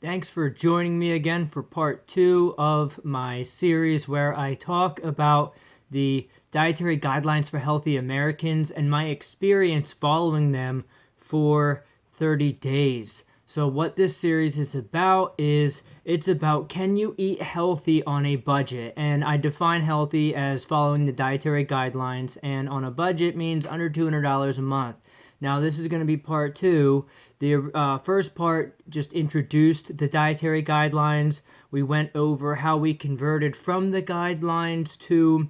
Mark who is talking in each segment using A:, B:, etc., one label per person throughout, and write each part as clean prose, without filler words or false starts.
A: Thanks for joining me again for part 2 of my series where I talk about the Dietary Guidelines for Healthy Americans and my experience following them for 30 days. So what this series is about is it's about can you eat healthy on a budget? And I define healthy as following the dietary guidelines, and on a budget means under $200 a month. Now, this is going to be part 2. The first part just introduced the dietary guidelines. We went over how we converted from the guidelines to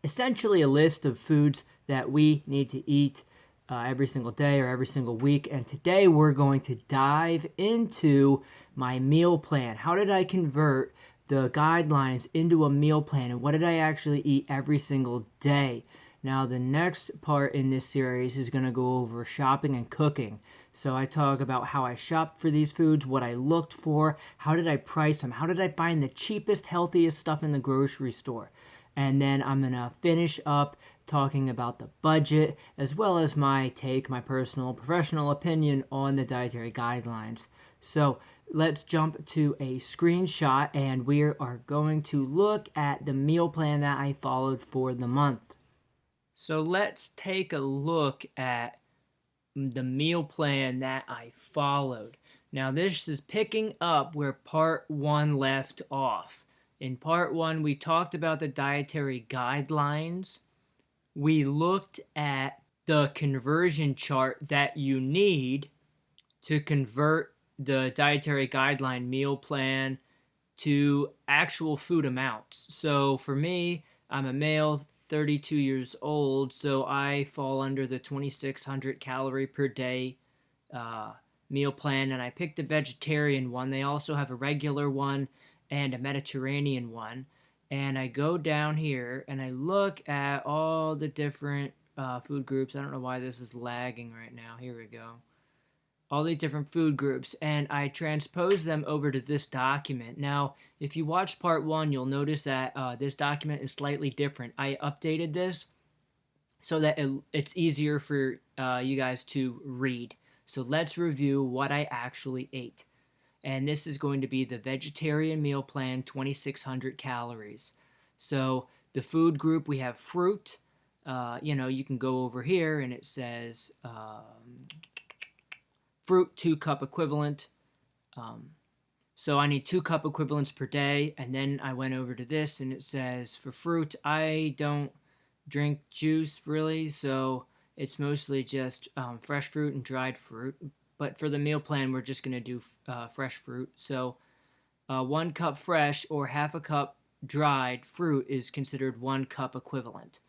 A: essentially a list of foods that we need to eat every single day or every single week. And today we're going to dive into my meal plan. How did I convert the guidelines into a meal plan, and what did I actually eat every single day? Now, the next part in this series is going to go over shopping and cooking. So I talk about how I shopped for these foods, what I looked for, how did I price them, how did I find the cheapest, healthiest stuff in the grocery store. And then I'm going to finish up talking about the budget, as well as my take, my personal, professional opinion on the dietary guidelines. So let's jump to a screenshot, and we are going to look at the meal plan that I followed for the month. So let's take a look at the meal plan that I followed. Now, this is picking up where part 1 left off. In part 1, we talked about the dietary guidelines. We looked at the conversion chart that you need to convert the dietary guideline meal plan to actual food amounts. So for me, I'm a male, 32 years old, so I fall under the 2,600 calorie per day meal plan, and I picked a vegetarian one. They also have a regular one and a Mediterranean one. And I go down here and I look at all the different food groups. I don't know why this is lagging right now. Here we go. All these different food groups, and I transpose them over to this document. Now, if you watch part 1, you'll notice that this document is slightly different. I updated this so that it's easier for you guys to read. So let's review what I actually ate. And this is going to be the vegetarian meal plan, 2,600 calories. So the food group, we have fruit. You can go over here and it says fruit 2-cup equivalent. So I need 2-cup equivalents per day. And then I went over to this and it says for fruit, I don't drink juice really. So it's mostly just fresh fruit and dried fruit. But for the meal plan, we're just going to do fresh fruit. So 1 cup fresh or half a cup dried fruit is considered 1 cup equivalent.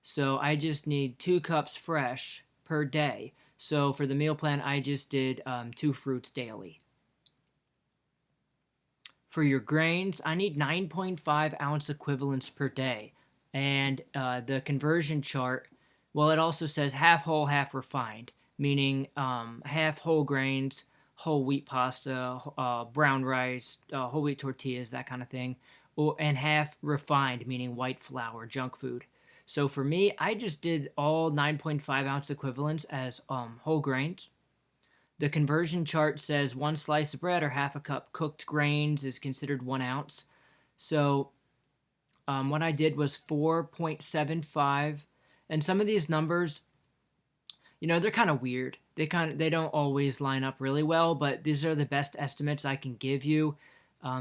A: So I just need 2 cups fresh per day. So for the meal plan, I just did 2 fruits daily. For your grains, I need 9.5 ounce equivalents per day. And the conversion chart, well, it also says half whole, half refined, meaning half whole grains, whole wheat pasta, brown rice, whole wheat tortillas, that kind of thing, and half refined, meaning white flour, junk food. So for me, I just did all 9.5 ounce equivalents as whole grains. The conversion chart says 1 slice of bread or half a cup cooked grains is considered 1 ounce. So what I did was 4.75, and some of these numbers, they're kind of weird. They don't always line up really well, but these are the best estimates I can give you.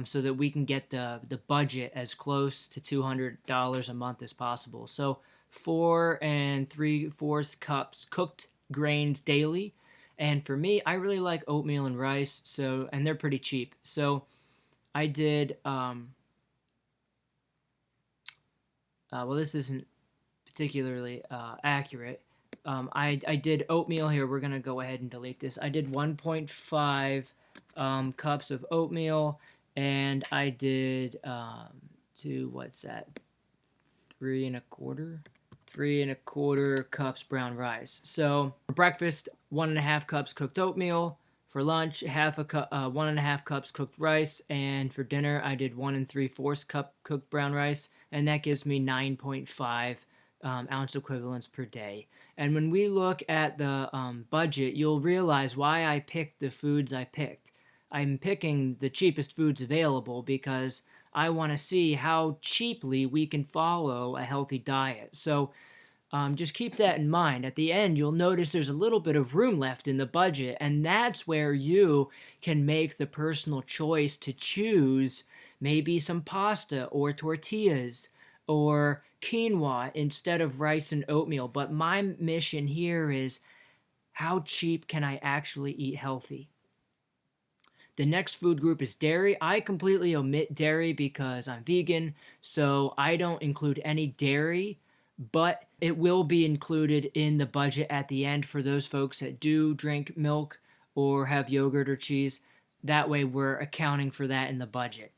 A: So that we can get the budget as close to $200 a month as possible. So 4 3/4 cups cooked grains daily. And for me, I really like oatmeal and rice, and they're pretty cheap. So I did, well, this isn't particularly accurate. I did oatmeal here. We're going to go ahead and delete this. I did 1.5 cups of oatmeal. And I did 3.25 cups brown rice. So for breakfast, 1.5 cups cooked oatmeal. For lunch, 1.5 cups cooked rice. And for dinner, I did 1 3/4 cup cooked brown rice. And that gives me 9.5 ounce equivalents per day. And when we look at the budget, you'll realize why I picked the foods I picked. I'm picking the cheapest foods available because I want to see how cheaply we can follow a healthy diet. So just keep that in mind. At the end, you'll notice there's a little bit of room left in the budget, and that's where you can make the personal choice to choose maybe some pasta or tortillas or quinoa instead of rice and oatmeal. But my mission here is, how cheap can I actually eat healthy? The next food group is dairy. I completely omit dairy because I'm vegan, so I don't include any dairy, but it will be included in the budget at the end for those folks that do drink milk or have yogurt or cheese. That way, we're accounting for that in the budget.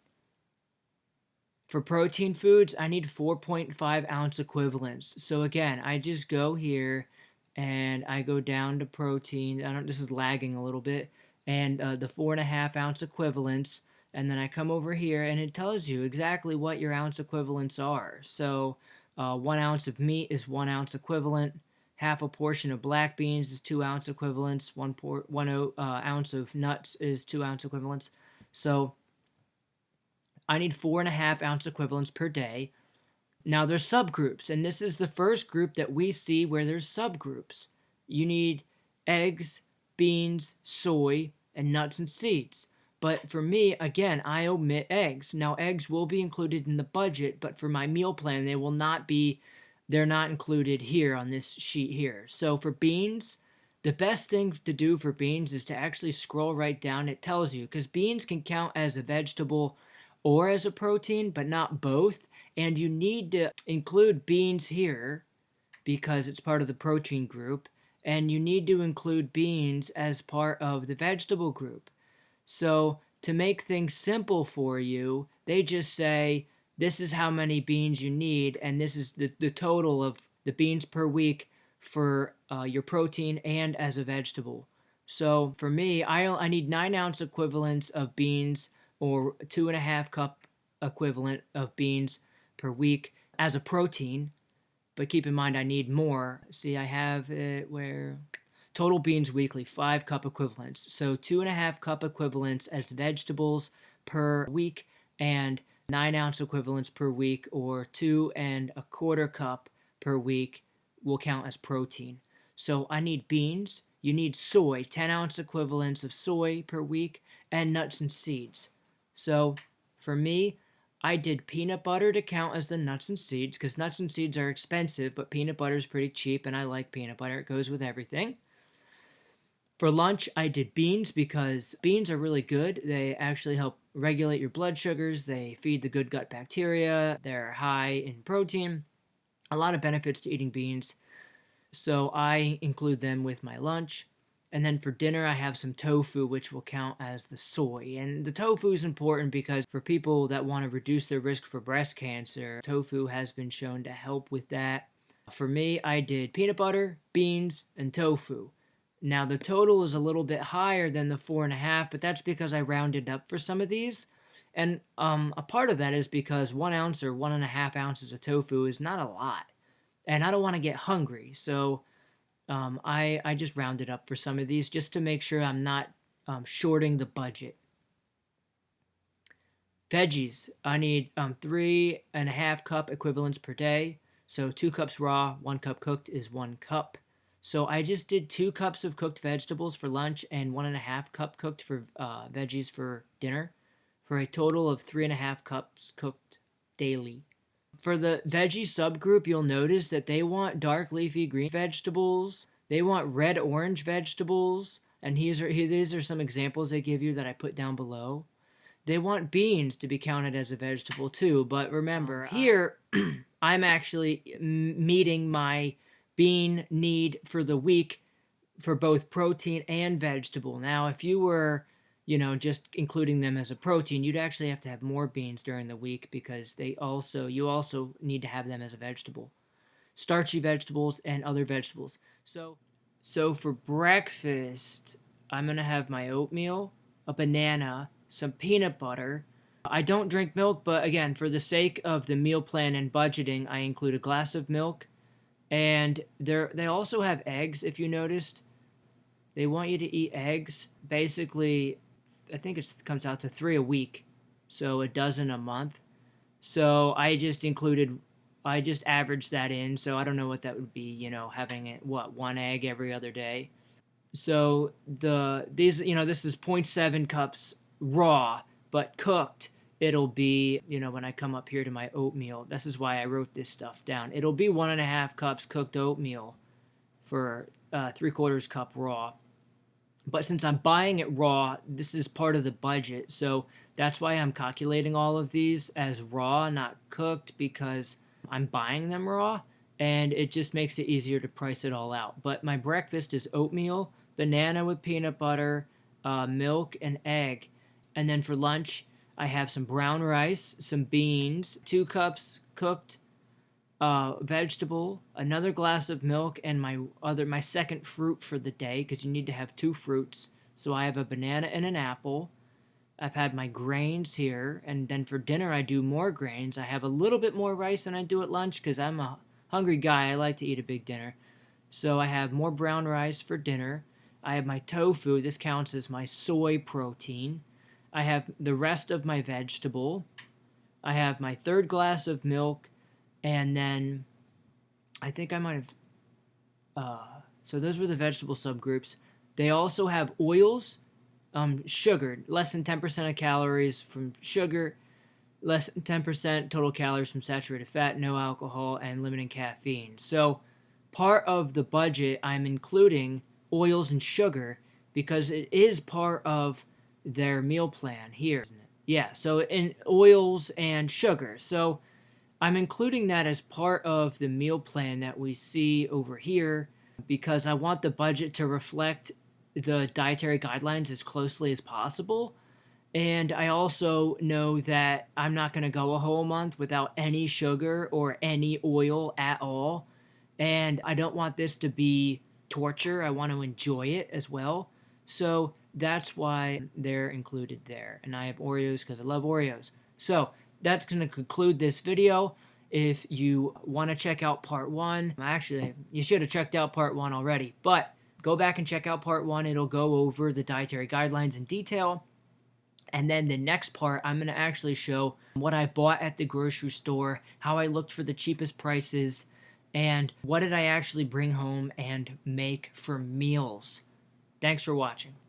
A: For protein foods, I need 4.5-ounce equivalents. So again, I just go here and I go down to protein. This is lagging a little bit. And the 4.5-ounce equivalents. And then I come over here and it tells you exactly what your ounce equivalents are. So 1 ounce of meat is 1 ounce equivalent. Half a portion of black beans is 2 ounce equivalents. One ounce of nuts is 2 ounce equivalents. So I need 4.5-ounce equivalents per day. Now there's subgroups, and this is the first group that we see where there's subgroups. You need eggs, beans, soy, and nuts and seeds. But for me, again, I omit eggs. Now eggs will be included in the budget, but for my meal plan, they're not included here on this sheet here. So for beans, the best thing to do for beans is to actually scroll right down. It tells you, because beans can count as a vegetable or as a protein, but not both. And you need to include beans here because it's part of the protein group. And you need to include beans as part of the vegetable group. So to make things simple for you, they just say, this is how many beans you need, and this is the total of the beans per week for your protein and as a vegetable. So for me, I need 9-ounce equivalents of beans, or 2.5 cup equivalent of beans per week as a protein. But keep in mind, I need more. See, I have it where total beans weekly, 5 cup equivalents. So 2.5 cup equivalents as vegetables per week, and 9-ounce equivalents per week, or 2.25 cup per week will count as protein. So I need beans. You need soy, 10-ounce equivalents of soy per week, and nuts and seeds. So for me, I did peanut butter to count as the nuts and seeds, because nuts and seeds are expensive, but peanut butter is pretty cheap, and I like peanut butter. It goes with everything. For lunch, I did beans because beans are really good. They actually help regulate your blood sugars. They feed the good gut bacteria. They're high in protein. A lot of benefits to eating beans. So I include them with my lunch. And then for dinner, I have some tofu, which will count as the soy. And the tofu is important because for people that want to reduce their risk for breast cancer, tofu has been shown to help with that. For me, I did peanut butter, beans, and tofu. Now the total is a little bit higher than the 4.5, but that's because I rounded up for some of these. And a part of that is because 1 ounce or 1.5 ounces of tofu is not a lot. And I don't want to get hungry, so I just rounded up for some of these just to make sure I'm not shorting the budget. Veggies, I need 3.5 cup equivalents per day. So 2 cups raw, 1 cup cooked is 1 cup. So I just did 2 cups of cooked vegetables for lunch and 1.5 cup cooked for veggies for dinner, for a total of 3.5 cups cooked daily. For the veggie subgroup, you'll notice that they want dark leafy green vegetables. They want red-orange vegetables. And these are some examples they give you that I put down below. They want beans to be counted as a vegetable too. But remember, here I'm actually meeting my bean need for the week for both protein and vegetable. Now, if you were just including them as a protein, you'd actually have to have more beans during the week because you also need to have them as a vegetable. Starchy vegetables and other vegetables. So for breakfast, I'm going to have my oatmeal, a banana, some peanut butter. I don't drink milk, but again, for the sake of the meal plan and budgeting, I include a glass of milk. And they also have eggs, if you noticed. They want you to eat eggs. Basically, I think it comes out to 3 a week, so a dozen a month. So I just averaged that in. So I don't know what that would be. Having it one egg every other day. So this is zero point 0.7 cups raw, but cooked it'll be, when I come up here to my oatmeal. This is why I wrote this stuff down. It'll be 1.5 cups cooked oatmeal for 3/4 cup raw. But since I'm buying it raw, this is part of the budget. So that's why I'm calculating all of these as raw, not cooked, because I'm buying them raw and it just makes it easier to price it all out. But my breakfast is oatmeal, banana with peanut butter, milk, and egg. And then for lunch, I have some brown rice, some beans, 2 cups cooked vegetable, another glass of milk, and my second fruit for the day, because you need to have 2 fruits. So I have a banana and an apple. I've had my grains here, and then for dinner I do more grains. I have a little bit more rice than I do at lunch because I'm a hungry guy. I like to eat a big dinner. So I have more brown rice for dinner. I have my tofu. This counts as my soy protein. I have the rest of my vegetable. I have my third glass of milk, and then I think I might have. So those were the vegetable subgroups. They also have oils, sugar, less than 10% of calories from sugar, less than 10% total calories from saturated fat, no alcohol, and limiting caffeine. So part of the budget, I'm including oils and sugar because it is part of their meal plan here, isn't it? Yeah, so in oils and sugar. So I'm including that as part of the meal plan that we see over here because I want the budget to reflect the dietary guidelines as closely as possible. And I also know that I'm not going to go a whole month without any sugar or any oil at all. And I don't want this to be torture. I want to enjoy it as well. So that's why they're included there. And I have Oreos because I love Oreos. So that's going to conclude this video. If you want to check out part 1, actually, you should have checked out part 1 already. But go back and check out part 1. It'll go over the dietary guidelines in detail. And then the next part, I'm going to actually show what I bought at the grocery store, how I looked for the cheapest prices, and what did I actually bring home and make for meals. Thanks for watching.